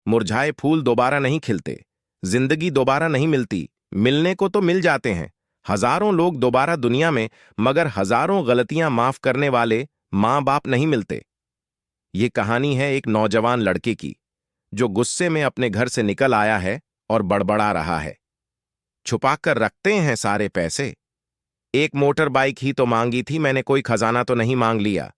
मुरझाए फूल दोबारा नहीं खिलते। जिंदगी दोबारा नहीं मिलती। मिलने को तो मिल जाते हैं हजारों लोग दोबारा दुनिया में, मगर हजारों गलतियां माफ करने वाले मां बाप नहीं मिलते। ये कहानी है एक नौजवान लड़के की, जो गुस्से में अपने घर से निकल आया है और बड़बड़ा रहा है, छुपाकर रखते हैं सारे पैसे। एक मोटर बाइक ही तो मांगी थी मैंने, कोई खजाना तो नहीं मांग लिया।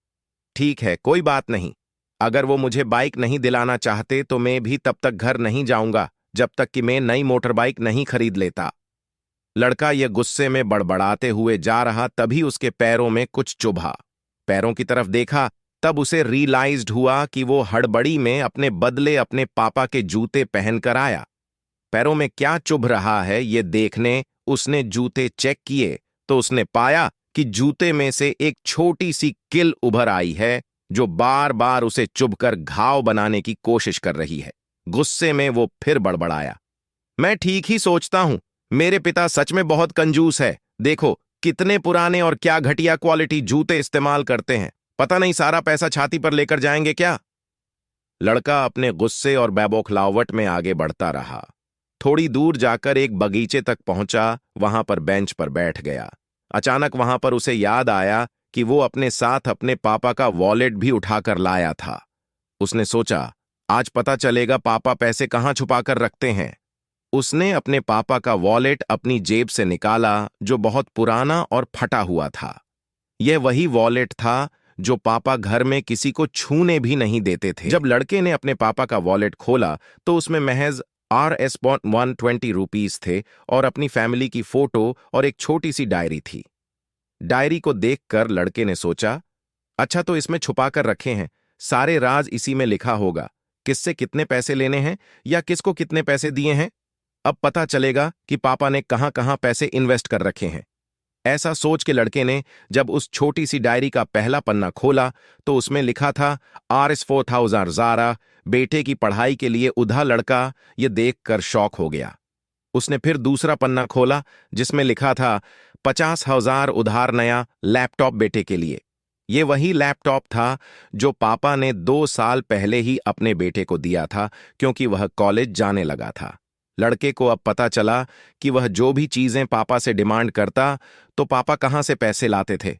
ठीक है, कोई बात नहीं। अगर वो मुझे बाइक नहीं दिलाना चाहते तो मैं भी तब तक घर नहीं जाऊंगा जब तक कि मैं नई मोटर बाइक नहीं खरीद लेता। लड़का ये गुस्से में बड़बड़ाते हुए जा रहा, तभी उसके पैरों में कुछ चुभा। पैरों की तरफ देखा, तब उसे रियलाइज्ड हुआ कि वो हड़बड़ी में अपने बदले अपने पापा के जूते पहनकर आया। पैरों में क्या चुभ रहा है ये देखने उसने जूते चेक किए तो उसने पाया कि जूते में से एक छोटी सी किल उभर आई है, जो बार बार उसे चुभकर घाव बनाने की कोशिश कर रही है। गुस्से में वो फिर बड़बड़ाया, मैं ठीक ही सोचता हूं, मेरे पिता सच में बहुत कंजूस है। देखो कितने पुराने और क्या घटिया क्वालिटी जूते इस्तेमाल करते हैं। पता नहीं सारा पैसा छाती पर लेकर जाएंगे क्या। लड़का अपने गुस्से और बैबौखलाहट में आगे बढ़ता रहा। थोड़ी दूर जाकर एक बगीचे तक पहुंचा, वहां पर बेंच पर बैठ गया। अचानक वहां पर उसे याद आया कि वो अपने साथ अपने पापा का वॉलेट भी उठाकर लाया था। उसने सोचा, आज पता चलेगा पापा पैसे कहां छुपाकर रखते हैं। उसने अपने पापा का वॉलेट अपनी जेब से निकाला, जो बहुत पुराना और फटा हुआ था। यह वही वॉलेट था जो पापा घर में किसी को छूने भी नहीं देते थे। जब लड़के ने अपने पापा का वॉलेट खोला तो उसमें महज ₹120 थे और अपनी फैमिली की फोटो और एक छोटी सी डायरी थी। डायरी को देखकर लड़के ने सोचा, अच्छा तो इसमें छुपा कर रखे हैं, सारे राज इसी में लिखा होगा। किससे कितने पैसे लेने हैं या किसको कितने पैसे दिए हैं, अब पता चलेगा कि पापा ने कहां कहां पैसे इन्वेस्ट कर रखे हैं। ऐसा सोच के लड़के ने जब उस छोटी सी डायरी का पहला पन्ना खोला तो उसमें लिखा था Rs4000 ज़ारा, बेटे की पढ़ाई के लिए उधा। लड़का ये देखकर शॉक हो गया। उसने फिर दूसरा पन्ना खोला जिसमें लिखा था 50,000 उधार, नया लैपटॉप बेटे के लिए। ये वही लैपटॉप था जो पापा ने 2 साल पहले ही अपने बेटे को दिया था, क्योंकि वह कॉलेज जाने लगा था। लड़के को अब पता चला कि वह जो भी चीजें पापा से डिमांड करता तो पापा कहां से पैसे लाते थे।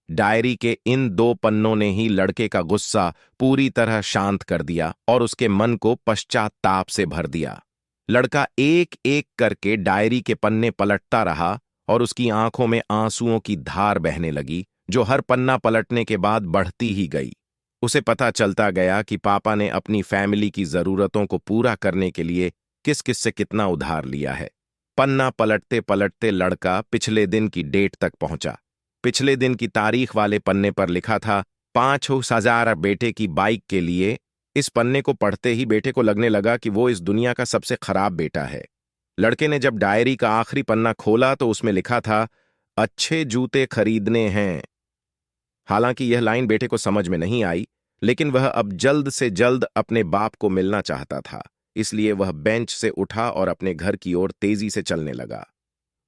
डायरी के इन 2 पन्नों ने ही लड़के का गुस्सा पूरी तरह शांत कर दिया और उसके मन को पश्चाताप से भर दिया। लड़का एक एक करके डायरी के पन्ने पलटता रहा और उसकी आंखों में आंसुओं की धार बहने लगी, जो हर पन्ना पलटने के बाद बढ़ती ही गई। उसे पता चलता गया कि पापा ने अपनी फैमिली की जरूरतों को पूरा करने के लिए किस किस से कितना उधार लिया है। पन्ना पलटते पलटते लड़का पिछले दिन की डेट तक पहुंचा। पिछले दिन की तारीख वाले पन्ने पर लिखा था 5,000 बेटे की बाइक के लिए। इस पन्ने को पढ़ते ही बेटे को लगने लगा कि वो इस दुनिया का सबसे खराब बेटा है। लड़के ने जब डायरी का आखिरी पन्ना खोला तो उसमें लिखा था, अच्छे जूते खरीदने हैं। हालांकि यह लाइन बेटे को समझ में नहीं आई, लेकिन वह अब जल्द से जल्द अपने बाप को मिलना चाहता था। इसलिए वह बेंच से उठा और अपने घर की ओर तेजी से चलने लगा।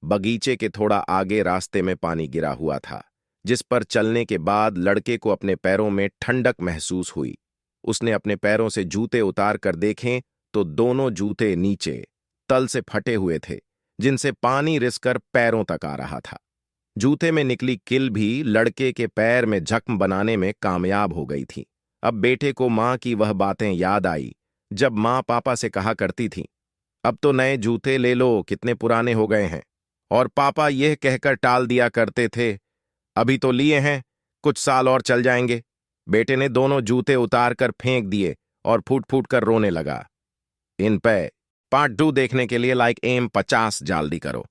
बगीचे के थोड़ा आगे रास्ते में पानी गिरा हुआ था, जिस पर चलने के बाद लड़के को अपने पैरों में ठंडक महसूस हुई। उसने अपने पैरों से जूते उतार कर देखे तो दोनों जूते नीचे तल से फटे हुए थे, जिनसे पानी रिसकर पैरों तक आ रहा था। जूते में निकली किल भी लड़के के पैर में जख्म बनाने में कामयाब हो गई थी। अब बेटे को मां की वह बातें याद आई जब मां पापा से कहा करती थी, अब तो नए जूते ले लो, कितने पुराने हो गए हैं। और पापा यह कहकर टाल दिया करते थे, अभी तो लिए हैं, कुछ साल और चल जाएंगे। बेटे ने दोनों जूते उतार कर फेंक दिए और फूट फूट कर रोने लगा। इन पे पार्ट 2 देखने के लिए लाइक एम 50 जल्दी करो।